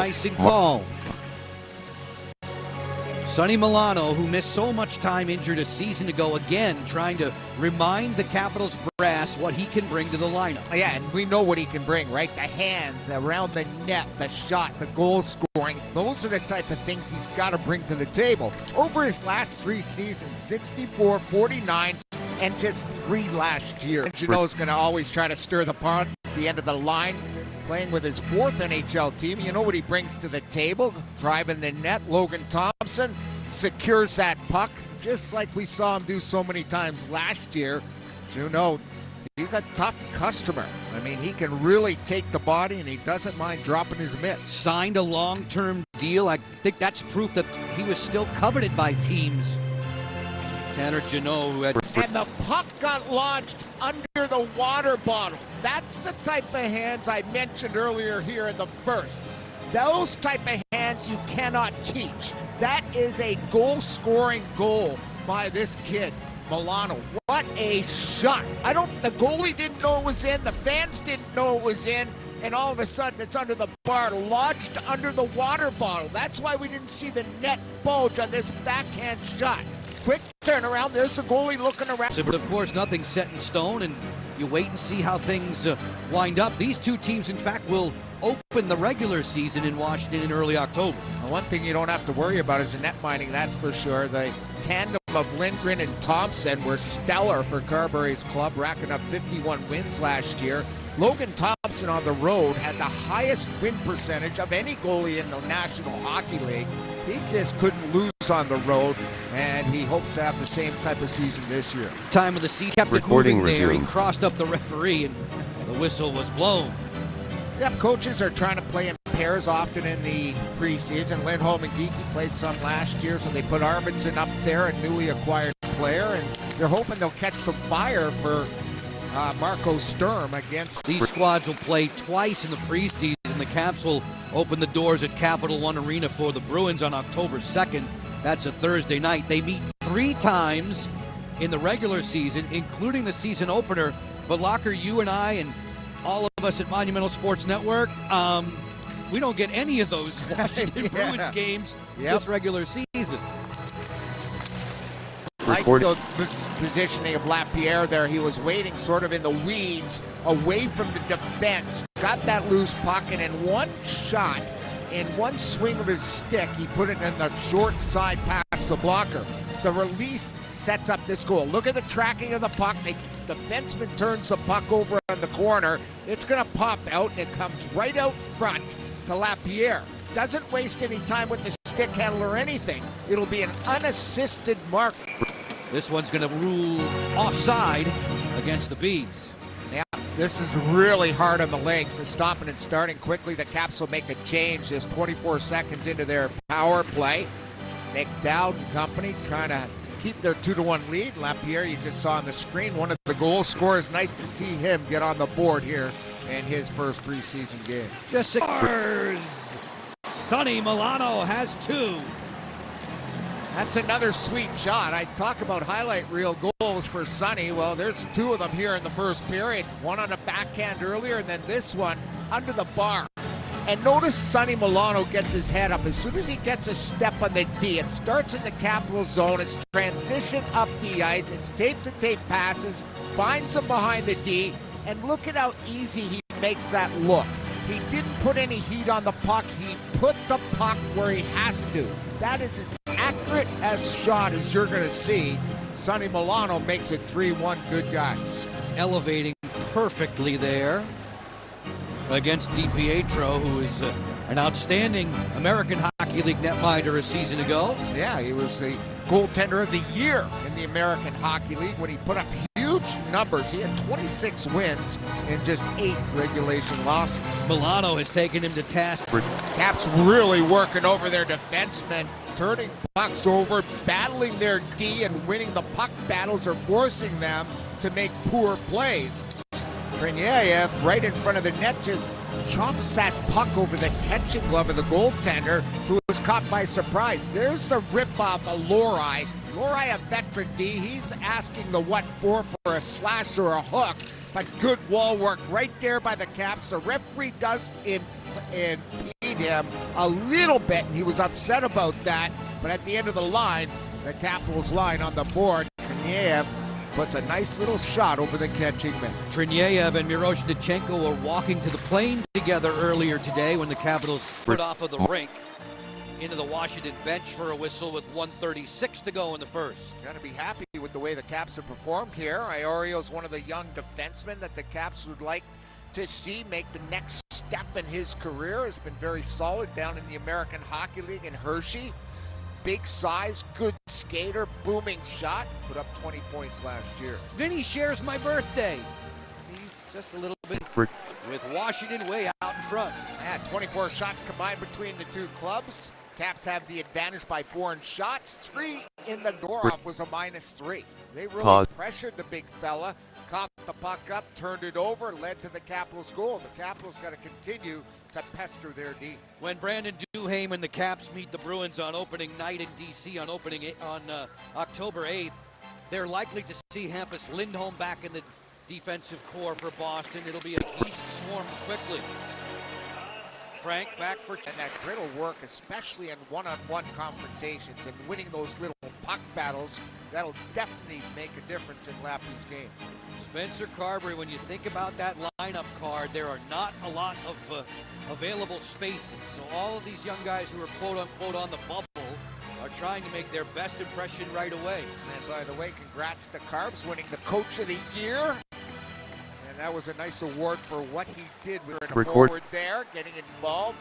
nice and calm. Sonny Milano, who missed so much time injured a season ago, again trying to remind the Capitals brass what he can bring to the lineup. Yeah, and we know what he can bring, right? The hands around the net, the shot, the goal scoring. Those are the type of things he's got to bring to the table. Over his last 3 seasons, 64, 49, and just 3 last year. Jeannot's going to always try to stir the pot at the end of the line. Playing with his 4th NHL team, you know what he brings to the table? Driving the net. Logan Thompson secures that puck, just like we saw him do so many times last year. Jeannot, he's a tough customer. I mean, he can really take the body, and he doesn't mind dropping his mitts. Signed a long-term deal. I think that's proof that he was still coveted by teams. Tanner Jeannot, who had... And the puck got launched under the water bottle. That's the type of hands I mentioned earlier here in the first. Those type of hands you cannot teach. That is a goal-scoring goal by this kid, Milano. What a shot. The goalie didn't know it was in, the fans didn't know it was in, and all of a sudden it's under the bar, lodged under the water bottle. That's why we didn't see the net bulge on this backhand shot. Quick turnaround, there's the goalie looking around. But of course, nothing's set in stone, and you wait and see how things wind up. These two teams, in fact, will open the regular season in Washington in early October. One thing you don't have to worry about is the net mining, that's for sure. The tandem of Lindgren and Thompson were stellar for Carberry's club, racking up 51 wins last year. Logan Thompson on the road had the highest win percentage of any goalie in the National Hockey League. He just couldn't lose on the road, and he hopes to have the same type of season this year. Time of the season, kept it moving there. He crossed up the referee, and the whistle was blown. Yep, coaches are trying to play in pairs often in the preseason. Lindholm and Geekie played some last year, so they put Arvidsson up there, a newly acquired player, and they're hoping they'll catch some fire for Marco Sturm against. These squads will play twice in the preseason. The Caps will open the doors at Capital One Arena for the Bruins on October 2nd. That's a Thursday night. They meet 3 times in the regular season, including the season opener. But Locker, you and I and all of us at Monumental Sports Network, we don't get any of those Washington Bruins games this regular season. I like the positioning of Lapierre there. He was waiting sort of in the weeds, away from the defense. Got that loose puck, and in one shot, in one swing of his stick, he put it in the short side past the blocker. The release sets up this goal. Look at the tracking of the puck. The defenseman turns the puck over in the corner. It's going to pop out, and it comes right out front to Lapierre. Doesn't waste any time with the stick handle or anything. It'll be an unassisted mark. This one's going to rule offside against the Bees. Yeah, this is really hard on the legs. So stopping and starting quickly. The Caps will make a change just 24 seconds into their power play. McDowd and company trying to keep their 2-1 lead. Lapierre, you just saw on the screen, one of the goal scorers. Nice to see him get on the board here in his first preseason game. Just 6 scores. Sonny Milano has 2. That's another sweet shot. I talk about highlight reel goals for Sonny. Well, there's 2 of them here in the first period. One on a backhand earlier, and then this one under the bar. And notice Sonny Milano gets his head up. As soon as he gets a step on the D, it starts in the Capital zone. It's transition up the ice. It's tape-to-tape passes. Finds him behind the D. And look at how easy he makes that look. He didn't put any heat on the puck. He put the puck where he has to. That is as accurate a shot as you're going to see. Sonny Milano makes it 3-1. Good guys. Elevating perfectly there against DiPietro, who is an outstanding American Hockey League netminder a season ago. Yeah, he was the goaltender of the year in the American Hockey League when he put up huge numbers. He had 26 wins and just 8 regulation losses. Milano has taken him to task. Caps really working over their defensemen, turning pucks over, battling their D, and winning the puck battles or forcing them to make poor plays. Triniaev, right in front of the net, just chops that puck over the catching glove of the goaltender, who was caught by surprise. There's the rip-off of Lori. Lori, a veteran D, he's asking the what for a slash or a hook, but good wall work right there by the Caps. The referee does impede him a little bit, and he was upset about that. But at the end of the line, the Capitals line on the board, Korniev puts a nice little shot over the catching man. Trinyev and Miroshnichenko were walking to the plane together earlier today when the Capitals put off of the rink into the Washington bench for a whistle with 1:36 to go in the first. Got to be happy with the way the Caps have performed here. Iorio's one of the young defensemen that the Caps would like to see make the next step in his career. Has been very solid down in the American Hockey League in Hershey. Big size, good skater, booming shot. Put up 20 points last year. Vinny shares my birthday. He's just a little bit with Washington way out in front. Yeah, 24 shots combined between the two clubs. Caps have the advantage by 4 in shots. 3 in the Gorov was a -3. They really pressured the big fella, caught the puck up, turned it over, led to the Capitals' goal. The Capitals got to continue to pester their D. When Brandon Duhaime and the Caps meet the Bruins on opening night in D.C. on October 8th, they're likely to see Hampus Lindholm back in the defensive core for Boston. It'll be a East swarm quickly. Frank back for... And that grit will work, especially in one-on-one confrontations and winning those little puck battles. That'll definitely make a difference in Lappy's game. Spencer Carberry, when you think about that lineup card, there are not a lot of available spaces. So all of these young guys who are quote-unquote on the bubble are trying to make their best impression right away. And by the way, congrats to Carbs winning the Coach of the Year. And that was a nice award for what he did with a forward there, getting involved.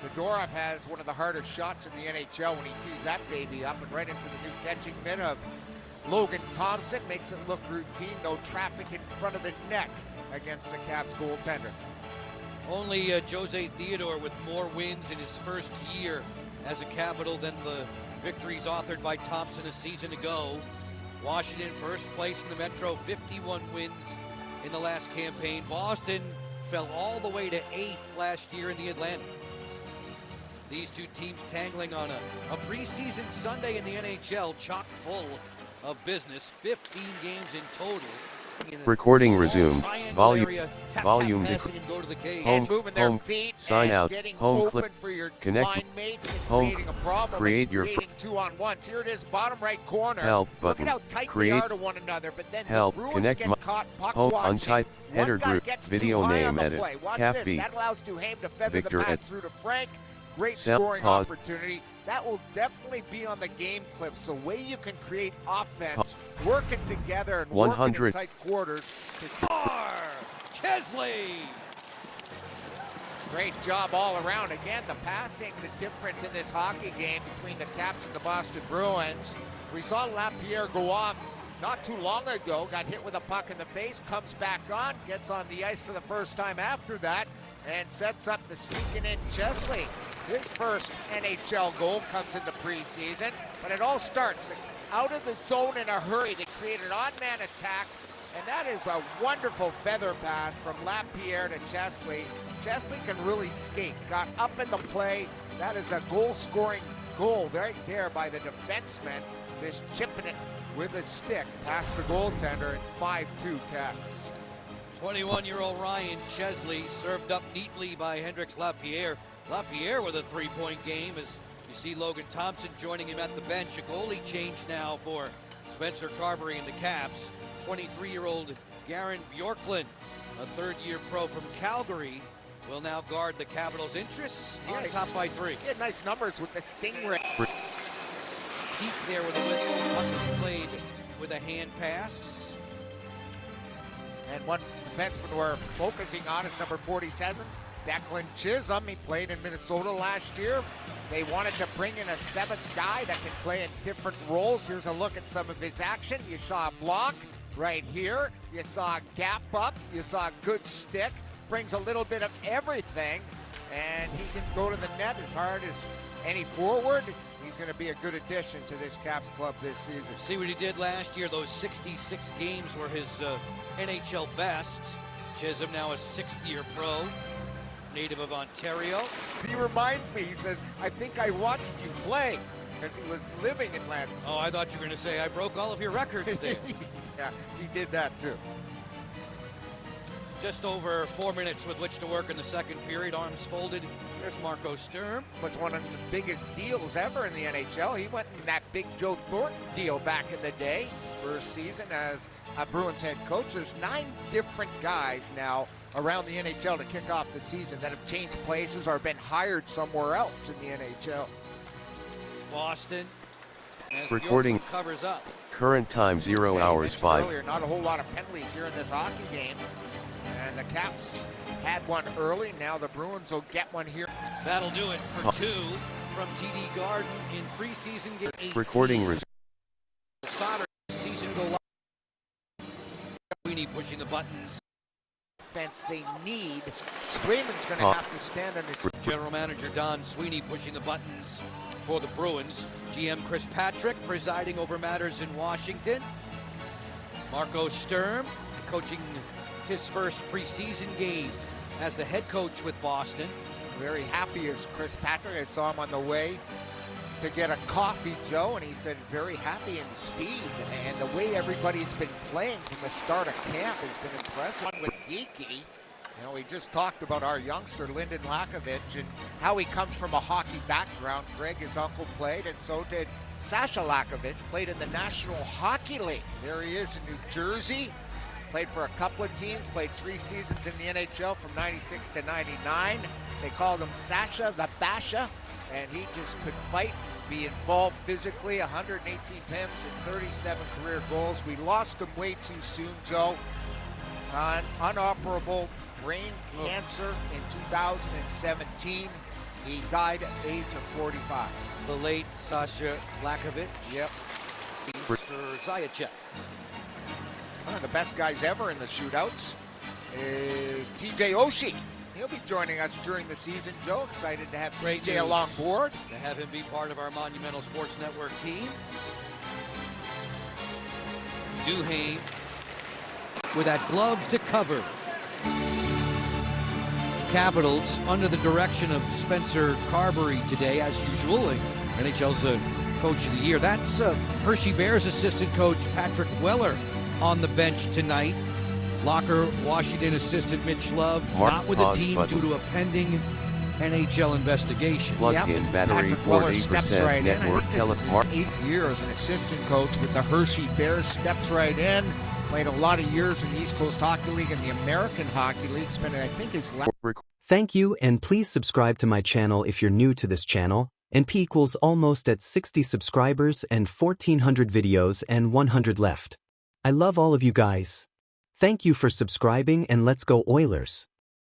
Zadorov has one of the hardest shots in the NHL when he tees that baby up and right into the new catching mitt of Logan Thompson. Makes it look routine, no traffic in front of the net against the Caps goaltender. Only Jose Theodore with more wins in his first year as a Capital than the victories authored by Thompson a season ago. Washington first place in the Metro, 51 wins in the last campaign. Boston fell all the way to 8th last year in the Atlantic. These two teams tangling on a preseason Sunday in the NHL, chock full of business, 15 games in total. Recording resumed. Volume home feet, sign out, home click, for your connect, line mate, home, creating a problem, create your 2-on-1s. Here it is, bottom right corner. Help button. Look at how tight Create, they are to one another, but then help, the Bruins connect, get caught puck home, watching. untype, header One guy group, gets video too high name on the edit, play. Watch Cap this. B. That allows Duhaime to feather Victor the pass at through to Frank. Great Sep, scoring pause. opportunity. That will definitely be on the game clips. The way you can create offense, working together and 100. working in tight quarters. Chesley! Great job all around. Again, the passing, the difference in this hockey game between the Caps and the Boston Bruins. We saw Lapierre go off not too long ago, got hit with a puck in the face, comes back on, gets on the ice for the first time after that, and sets up the sneaking in Chesley. His first NHL goal comes in the preseason, but it all starts out of the zone in a hurry. They create an odd-man attack, and that is a wonderful feather pass from Lapierre to Chesley. Chesley can really skate, got up in the play. That is a goal-scoring goal right there by the defenseman, just chipping it with a stick past the goaltender. It's 5-2 Caps. 21-year-old Ryan Chesley served up neatly by Hendrix Lapierre. Lapierre with a 3-point game as you see Logan Thompson joining him at the bench. A goalie change now for Spencer Carberry and the Caps. 23-year-old Garen Bjorklund, a third-year pro from Calgary, will now guard the Capitals' interests on top by 3. He had nice numbers with the Stingray. Peak there with a whistle. Puck was played with a hand pass. And one defenseman we're focusing on is number 47, Declan Chisholm. He played in Minnesota last year. They wanted to bring in a 7th guy that can play in different roles. Here's a look at some of his action. You saw a block right here. You saw a gap up. You saw a good stick. Brings a little bit of everything. And he can go to the net as hard as any forward. He's going to be a good addition to this Caps club this season. See what he did last year. Those 66 games were his NHL best. Chisholm now a 6th-year pro, native of Ontario. He reminds me, he says, I think I watched you play, because he was living in Lansing. Oh, I thought you were going to say, I broke all of your records there. Yeah, he did that too. Just over 4 minutes with which to work in the second period. Arms folded. There's Marco Sturm. Was one of the biggest deals ever in the NHL. He went in that big Joe Thornton deal back in the day. First season as a Bruins head coach. There's 9 different guys now around the NHL to kick off the season that have changed places or been hired somewhere else in the NHL. Boston. As Recording. Covers up. Current time 0 hours 5. Earlier, not a whole lot of penalties here in this hockey game. And the Caps had one early. Now the Bruins will get one here. That'll do it for 2 from TD Garden in preseason game 18. Recording resumed. Sauter season go live. Sweeney pushing the buttons. Defense they need. Swayman's going to have to stand on his. General Manager Don Sweeney pushing the buttons for the Bruins. GM Chris Patrick presiding over matters in Washington. Marco Sturm coaching his first preseason game as the head coach with Boston. Very happy as Chris Patrick. I saw him on the way to get a coffee, Joe, and he said very happy in speed. And the way everybody's been playing from the start of camp has been impressive. With Geeky, you know, we just talked about our youngster, Lyndon Lakovich, and how he comes from a hockey background. Greg, his uncle, played, and so did Sasha Lakovich, played in the National Hockey League. There he is in New Jersey. Played for a couple of teams, played 3 seasons in the NHL from 96 to 99. They called him Sasha the Basha, and he just could fight, be involved physically, 118 PIMs and 37 career goals. We lost him way too soon, Joe. Unoperable brain cancer in 2017. He died at the age of 45. The late Sasha Lakovich. Yep. For Zajac. One of the best guys ever in the shootouts is TJ Oshie. He'll be joining us during the season, Joe. Excited to have TJ along board. To have him be part of our Monumental Sports Network team. Duhaime with that glove to cover. Capitals under the direction of Spencer Carberry today, as usual. NHL's Coach of the Year. That's Hershey Bears assistant coach Patrick Weller on the bench tonight. Locker Washington assistant Mitch Love not with the team due to a pending NHL investigation. Plug-in battery, Patrick Weller 40% steps right network in. I think this is his 8th year as an assistant coach with the Hershey Bears. Steps right in. Played a lot of years in the East Coast Hockey League and the American Hockey League. Spent, I think, his last. Thank you, and please subscribe to my channel if you're new to this channel. NP equals almost at 60 subscribers and 1,400 videos and 100 left. I love all of you guys. Thank you for subscribing, and let's go Oilers.